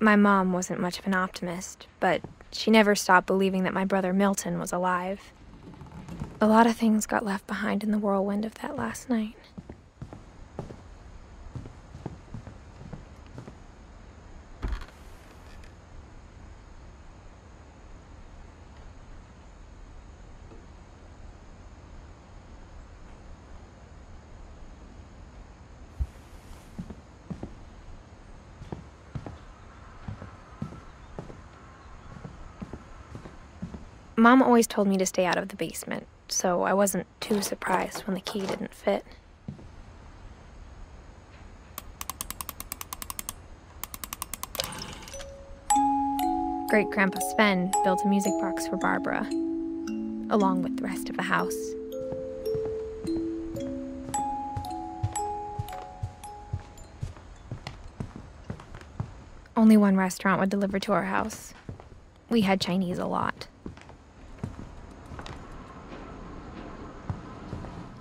My mom wasn't much of an optimist, but she never stopped believing that my brother Milton was alive. A lot of things got left behind in the whirlwind of that last night. Mom always told me to stay out of the basement, so I wasn't too surprised when the key didn't fit. Great-Grandpa Sven built a music box for Barbara, along with the rest of the house. Only one restaurant would deliver to our house. We had Chinese a lot.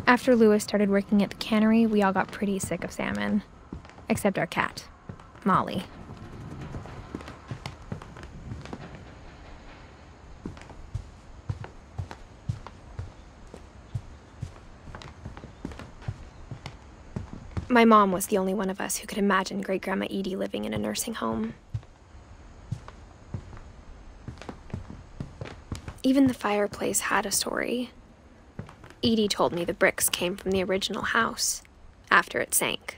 After Louis started working at the cannery, we all got pretty sick of salmon. Except our cat, Molly. My mom was the only one of us who could imagine Great-Grandma Edie living in a nursing home. Even the fireplace had a story. Edie told me the bricks came from the original house, after it sank.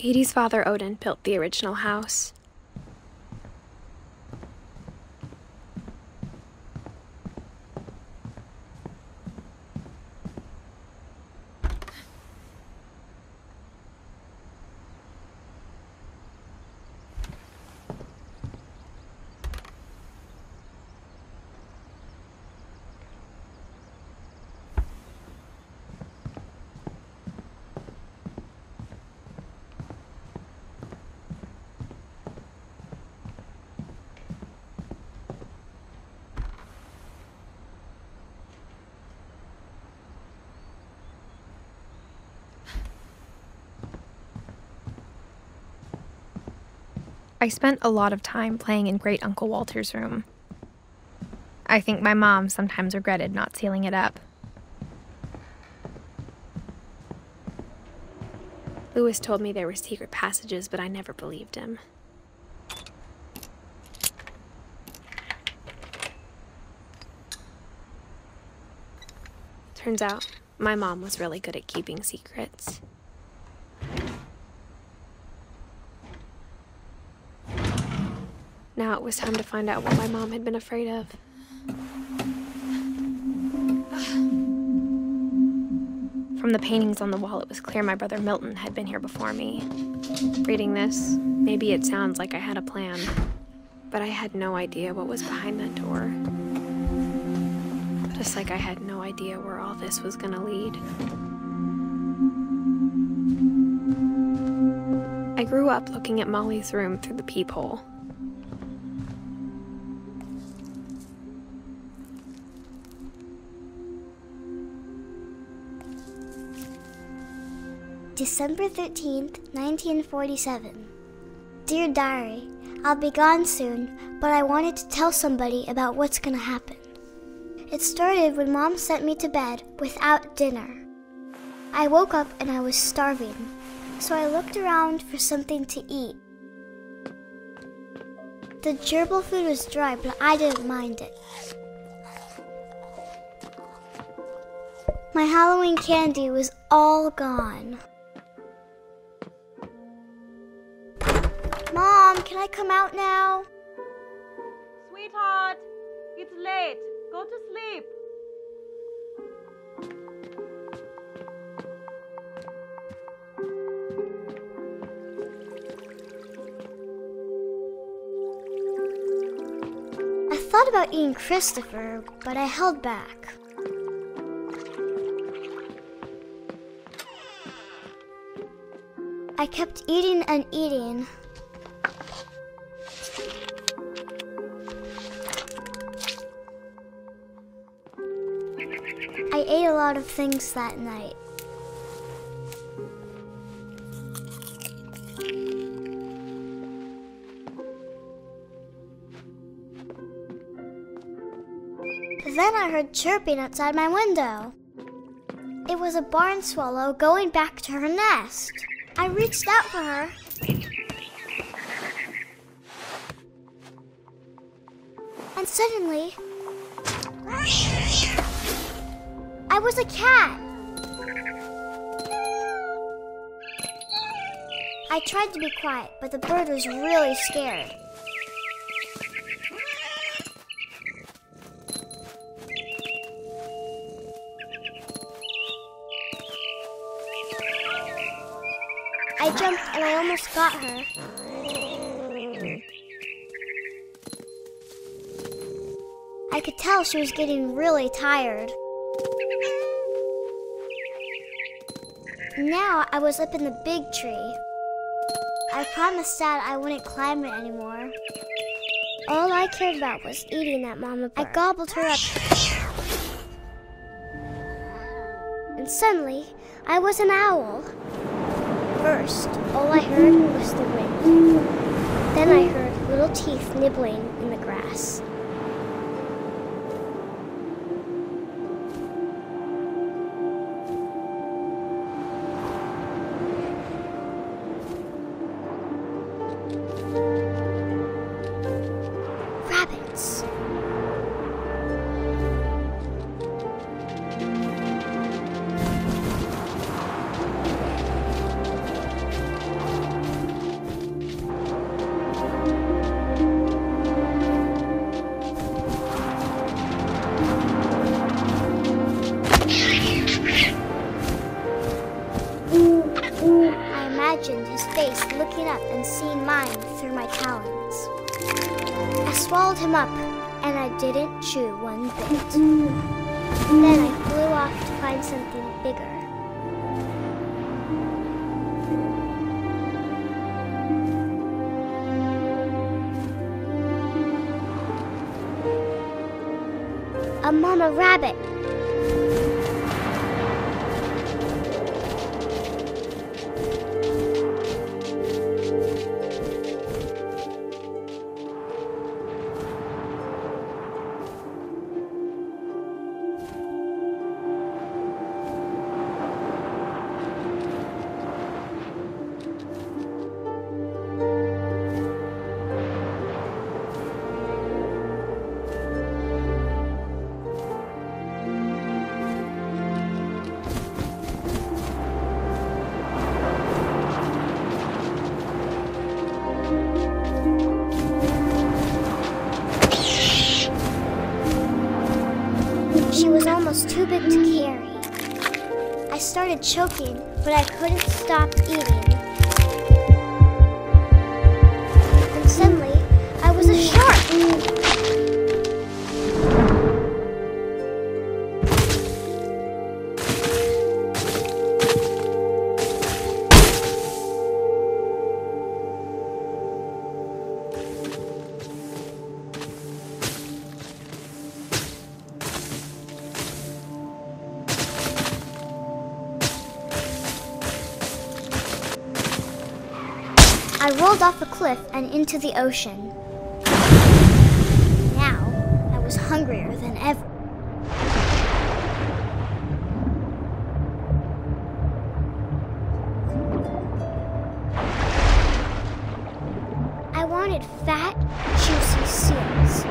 Edie's father, Odin, built the original house. I spent a lot of time playing in Great Uncle Walter's room. I think my mom sometimes regretted not sealing it up. Louis told me there were secret passages, but I never believed him. Turns out, my mom was really good at keeping secrets. Now it was time to find out what my mom had been afraid of. From the paintings on the wall, it was clear my brother Milton had been here before me. Reading this, maybe it sounds like I had a plan, but I had no idea what was behind that door. Just like I had no idea where all this was gonna lead. I grew up looking at Molly's room through the peephole. December 13th, 1947. Dear Diary, I'll be gone soon, but I wanted to tell somebody about what's gonna happen. It started when Mom sent me to bed without dinner. I woke up and I was starving, so I looked around for something to eat. The gerbil food was dry, but I didn't mind it. My Halloween candy was all gone. Mom, can I come out now? Sweetheart, it's late. Go to sleep. I thought about eating Christopher, but I held back. I kept eating and eating. I ate a lot of things that night. Then I heard chirping outside my window. It was a barn swallow going back to her nest. I reached out for her. And suddenly, I was a cat. I tried to be quiet, but the bird was really scared. I jumped and I almost got her. I could tell she was getting really tired. Now I was up in the big tree. I promised Dad I wouldn't climb it anymore. All I cared about was eating that mama bird. I gobbled her up. And suddenly, I was an owl. First, all I heard was the wind. Then I heard little teeth nibbling in the grass. Rabbits. I imagined his face looking up and seeing mine through my talons. I swallowed him up, and I didn't chew one bit. Then I flew off to find something bigger. A mama rabbit. She was almost too big to carry. I started choking, but I couldn't stop eating. And suddenly, I was a shark! I rolled off a cliff and into the ocean. Now, I was hungrier than ever. I wanted fat, juicy seals.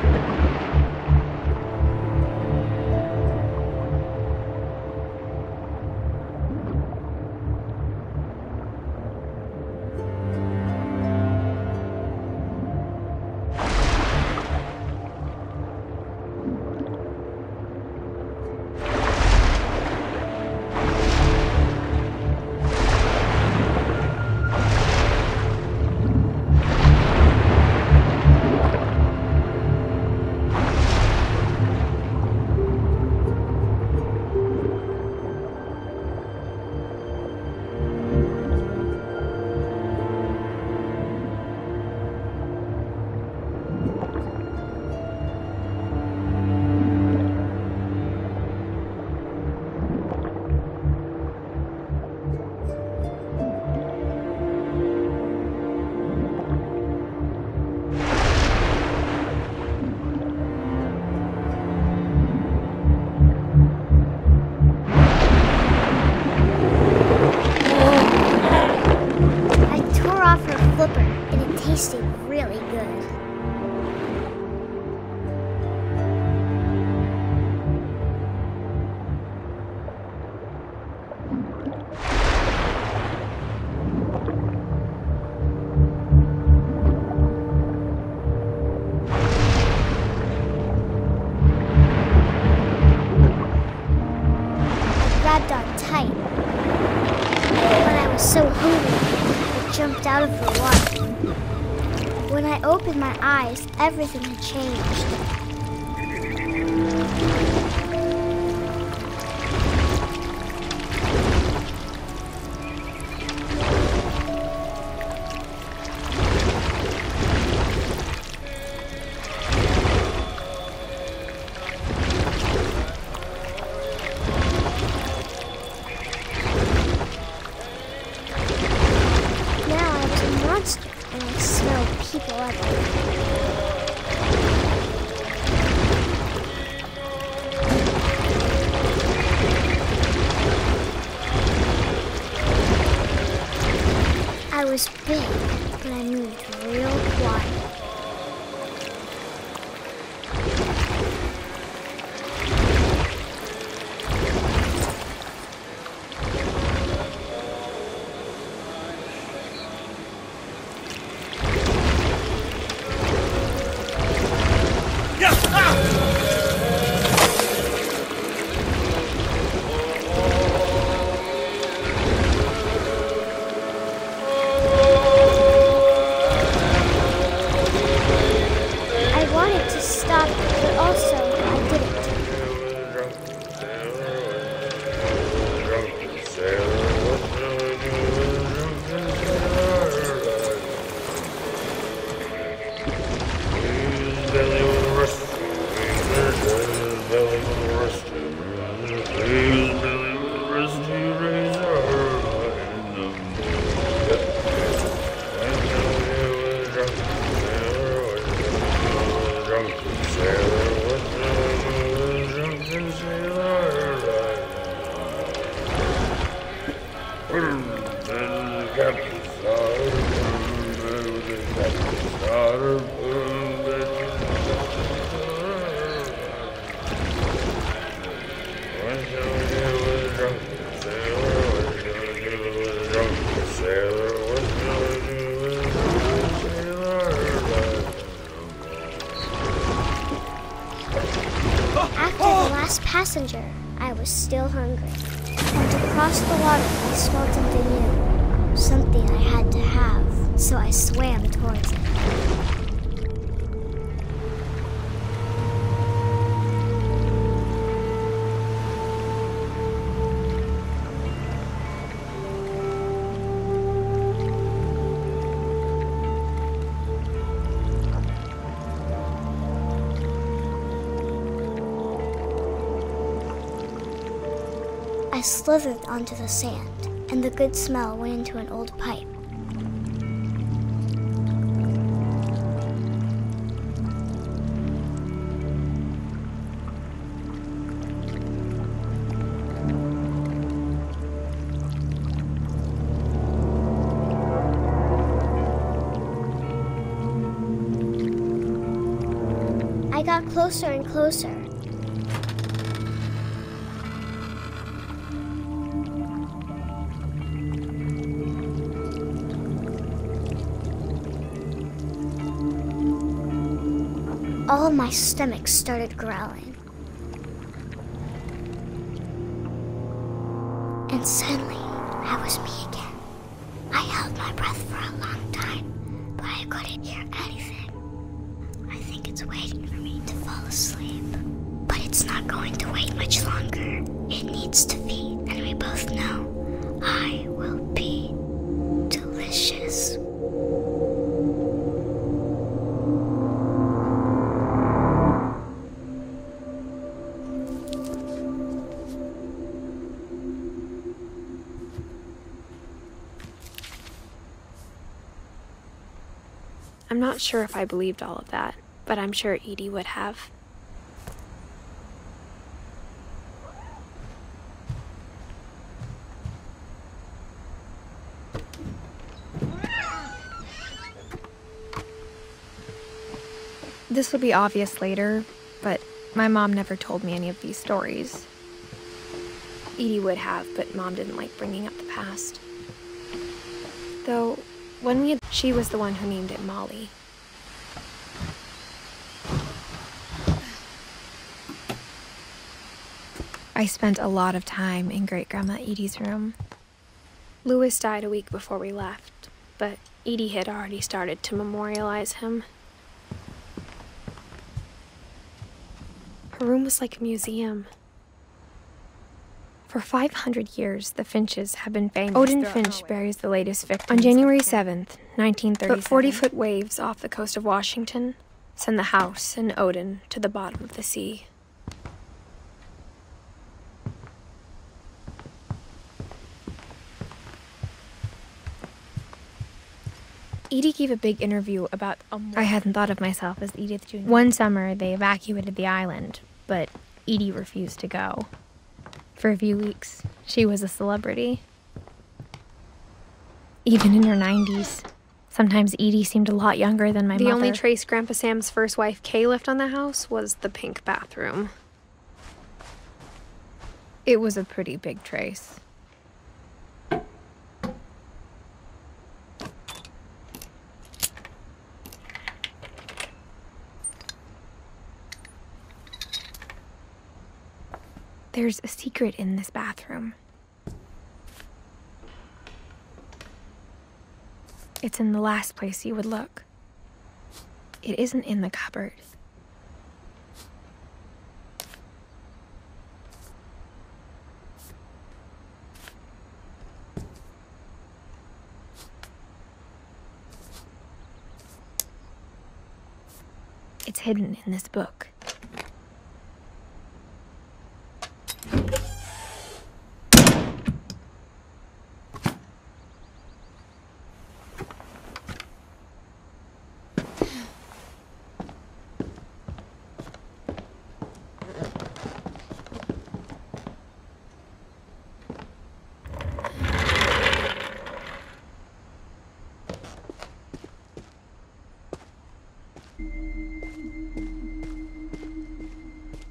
opened my eyes, everything had changed. And I smelled people everywhere. I was big, but I moved real quiet. But also, I didn't. After the last passenger, I was still hungry. And to cross the water, I smelled something new. Something I had to have, so I swam towards it. I slithered onto the sand, and the good smell went into an old pipe. I got closer and closer. All my stomach started growling. And suddenly, I was me again. I held my breath for a long time, but I couldn't hear anything. I think it's waiting for me to fall asleep. But it's not going to wait much longer. It needs to feed, and we both know I will be delicious. I'm not sure if I believed all of that, but I'm sure Edie would have. This would be obvious later, but my mom never told me any of these stories. Edie would have, but Mom didn't like bringing up the past. Though, when she was the one who named it Molly. I spent a lot of time in Great-Grandma Edie's room. Louis died a week before we left, but Edie had already started to memorialize him. Her room was like a museum. For 500 years, the Finches have been famous. Odin Finch buries the latest victim on January 7th, 1937. But 40-foot waves off the coast of Washington send the house and Odin to the bottom of the sea. Edie gave a big interview about I hadn't thought of myself as Edith Jr. One summer, they evacuated the island, but Edie refused to go. For a few weeks, she was a celebrity. Even in her 90s. Sometimes Edie seemed a lot younger than my mother. The only trace Grandpa Sam's first wife, Kay, left on the house was the pink bathroom. It was a pretty big trace. There's a secret in this bathroom. It's in the last place you would look. It isn't in the cupboard. It's hidden in this book.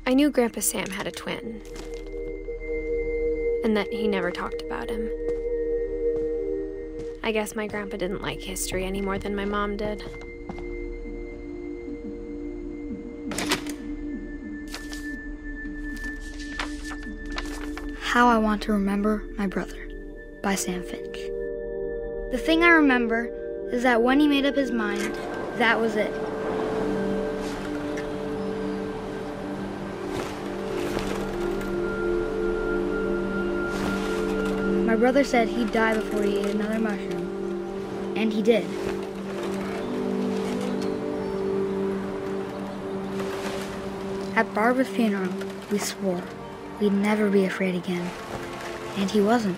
I knew Grandpa Sam had a twin, and that he never talked about him. I guess my grandpa didn't like history any more than my mom did. How I Want to Remember My Brother by Sam Finch. The thing I remember is that when he made up his mind, that was it. My brother said he'd die before he ate another mushroom, and he did. At Barbara's funeral, we swore we'd never be afraid again, and he wasn't.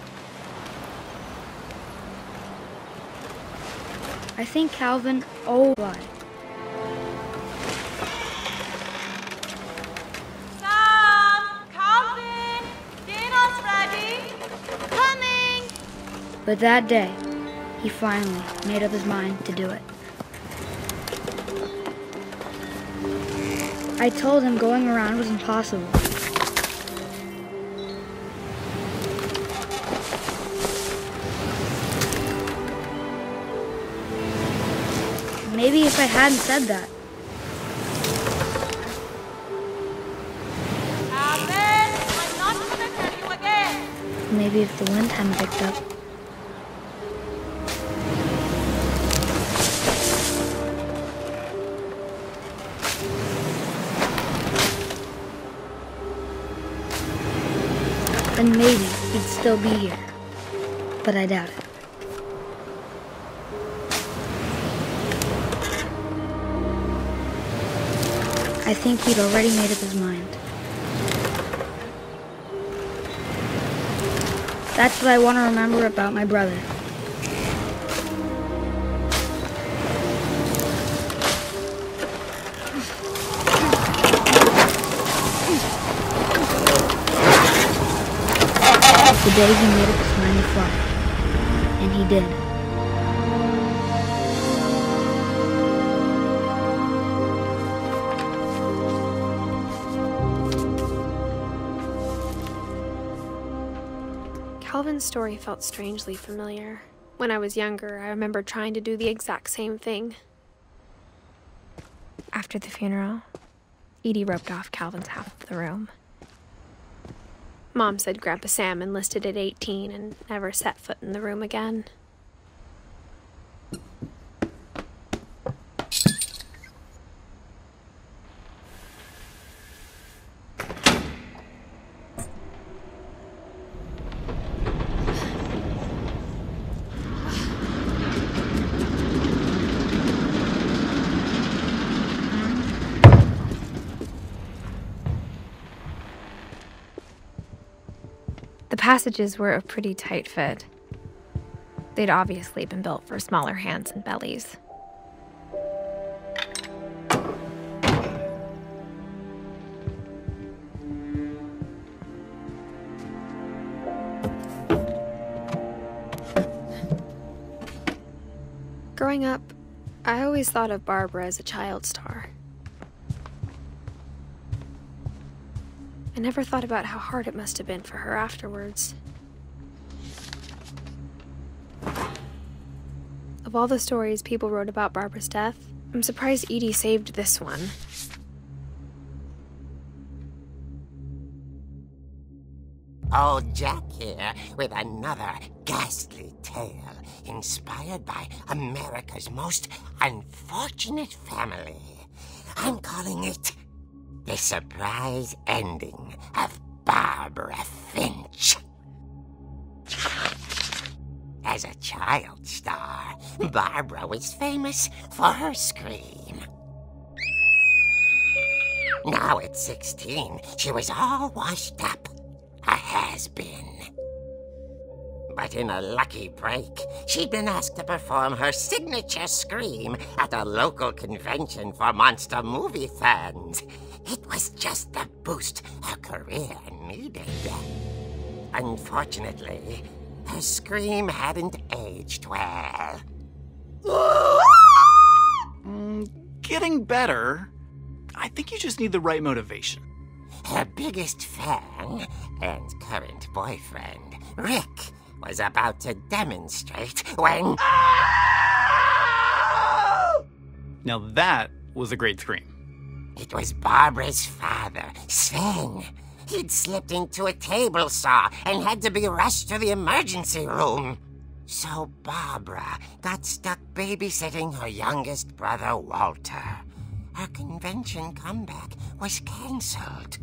I think Calvin, oh boy. But that day, he finally made up his mind to do it. I told him going around was impossible. Maybe if I hadn't said that. I'm not gonna tell you again. Maybe if the wind hadn't picked up. Then maybe he'd still be here. But I doubt it. I think he'd already made up his mind. That's what I want to remember about my brother. The day he made up his mind to fly. And he did. Calvin's story felt strangely familiar. When I was younger, I remember trying to do the exact same thing. After the funeral, Edie roped off Calvin's half of the room. Mom said Grandpa Sam enlisted at 18 and never set foot in the room again. The passages were a pretty tight fit. They'd obviously been built for smaller hands and bellies. Growing up, I always thought of Barbara as a child star. I never thought about how hard it must have been for her afterwards. Of all the stories people wrote about Barbara's death, I'm surprised Edie saved this one. Old Jack here with another ghastly tale inspired by America's most unfortunate family. I'm calling it The Surprise Ending of Barbara Finch. As a child star, Barbara was famous for her scream. Now at 16, she was all washed up. A has-been. But in a lucky break, she'd been asked to perform her signature scream at a local convention for monster movie fans. It was just the boost her career needed. Unfortunately, her scream hadn't aged well. Getting better. I think you just need the right motivation. Her biggest fan and current boyfriend, Rick, was about to demonstrate when... Now that was a great scream. It was Barbara's father, Sven. He'd slipped into a table saw and had to be rushed to the emergency room. So Barbara got stuck babysitting her youngest brother, Walter. Her convention comeback was cancelled.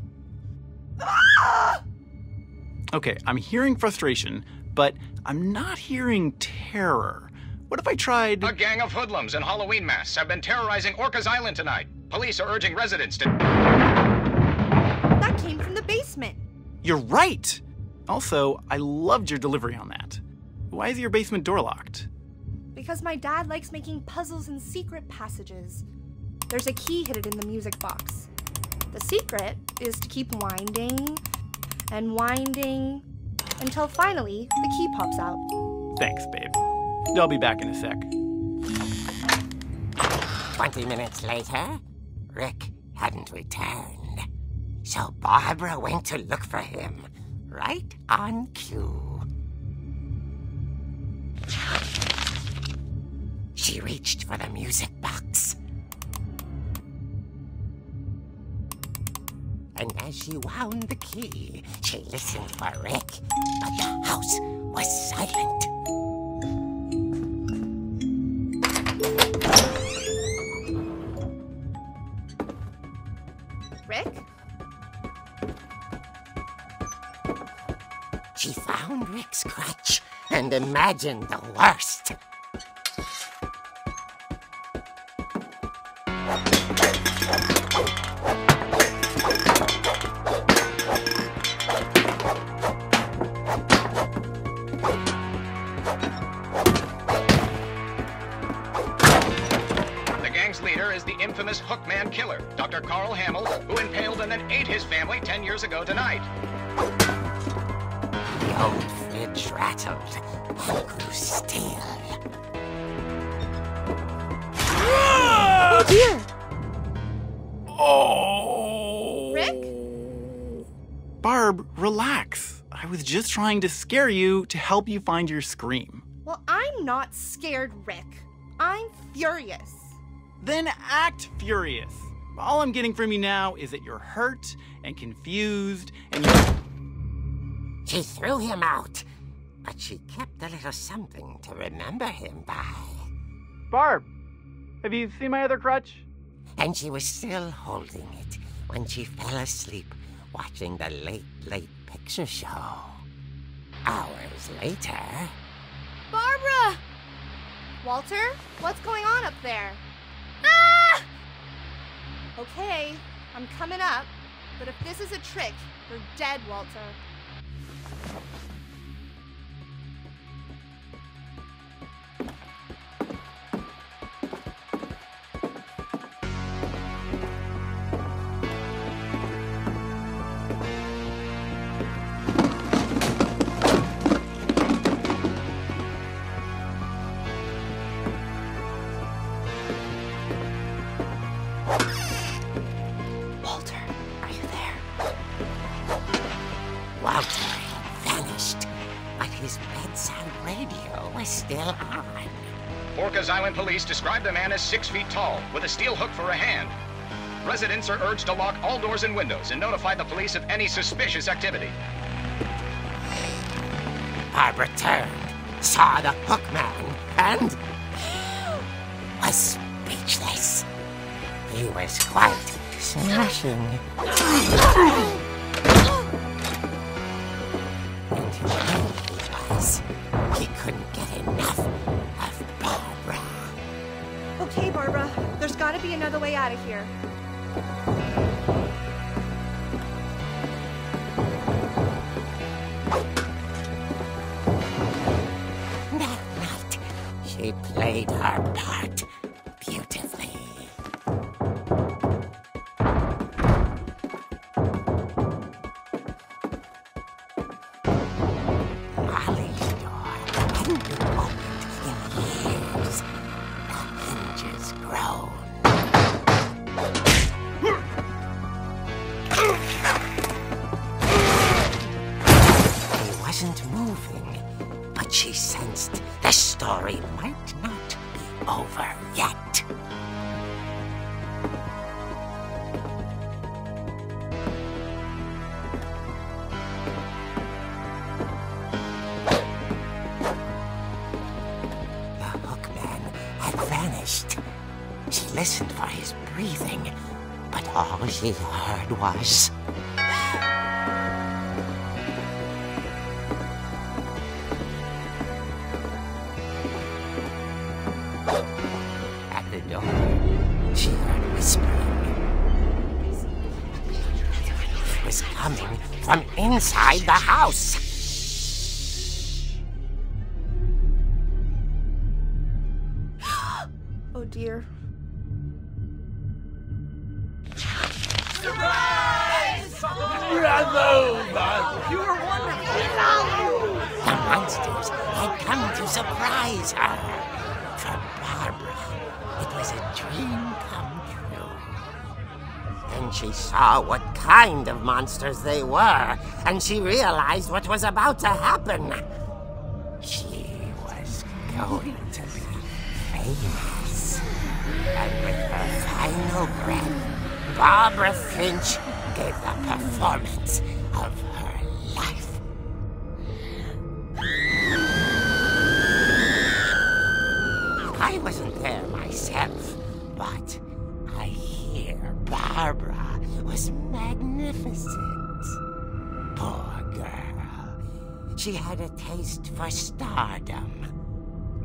Okay, I'm hearing frustration, but I'm not hearing terror. What if I tried... A gang of hoodlums in Halloween masks have been terrorizing Orcas Island tonight. Police are urging residents to... That came from the basement. You're right! Also, I loved your delivery on that. Why is your basement door locked? Because my dad likes making puzzles and secret passages. There's a key hidden in the music box. The secret is to keep winding and winding until finally the key pops out. Thanks, babe. I'll be back in a sec. 20 minutes later, Rick hadn't returned. So Barbara went to look for him, right on cue. She reached for the music box. And as she wound the key, she listened for Rick, but the house was silent. Rick? She found Rick's crutch and imagined the worst. Infamous Hookman killer, Dr. Carl Hamill, who impaled and then ate his family 10 years ago tonight. The old fridge rattled and grew still. Oh dear! Oh! Rick? Barb, relax. I was just trying to scare you to help you find your scream. Well, I'm not scared, Rick. I'm furious. Then act furious. All I'm getting from you now is that you're hurt and confused and you're... She threw him out, but she kept a little something to remember him by. Barb, have you seen my other crutch? And she was still holding it when she fell asleep watching the Late Picture Show. Hours later... Barbara! Walter, what's going on up there? Ah! Okay, I'm coming up, but if this is a trick, you're dead, Walter. Walter had vanished, but his bedside radio was still on. Orcas Island police describe the man as 6 feet tall, with a steel hook for a hand. Residents are urged to lock all doors and windows and notify the police of any suspicious activity. Barbara turned, saw the hook man, and was speechless. He was quite smashing. And who he was, he couldn't get enough of Barbara. Okay, Barbara, there's gotta be another way out of here. That night, she played her part beautifully. Molly's door hadn't been opened in years. The hinges groaned. He wasn't moving, but she sensed the story might not be over yet. The hookman had vanished. She listened for his breathing, but all she heard was... At the door, she heard whispering. It was coming from inside the house. Oh dear. The monsters had come to surprise her. For Barbara, it was a dream come true. Then she saw what kind of monsters they were, and she realized what was about to happen. She was going to be famous. And with her final breath, Barbara Finch gave the performance of her life. I wasn't there myself, but I hear Barbara was magnificent. Poor girl. She had a taste for stardom.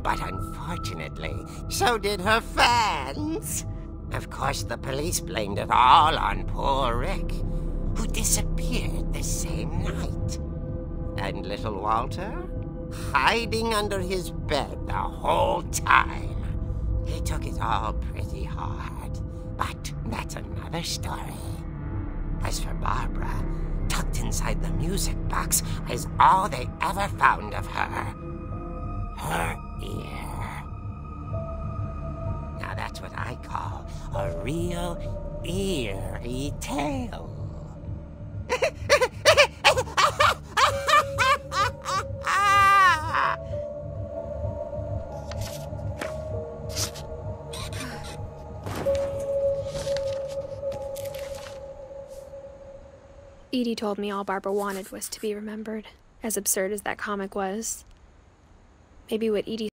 But unfortunately, so did her fans. Of course, the police blamed it all on poor Rick, who disappeared the same night. And little Walter? Hiding under his bed the whole time. He took it all pretty hard, but that's another story. As for Barbara, tucked inside the music box is all they ever found of her. Her ear. Now that's what I call a real eerie tale. Edie told me all Barbara wanted was to be remembered, as absurd as that comic was. Maybe what Edie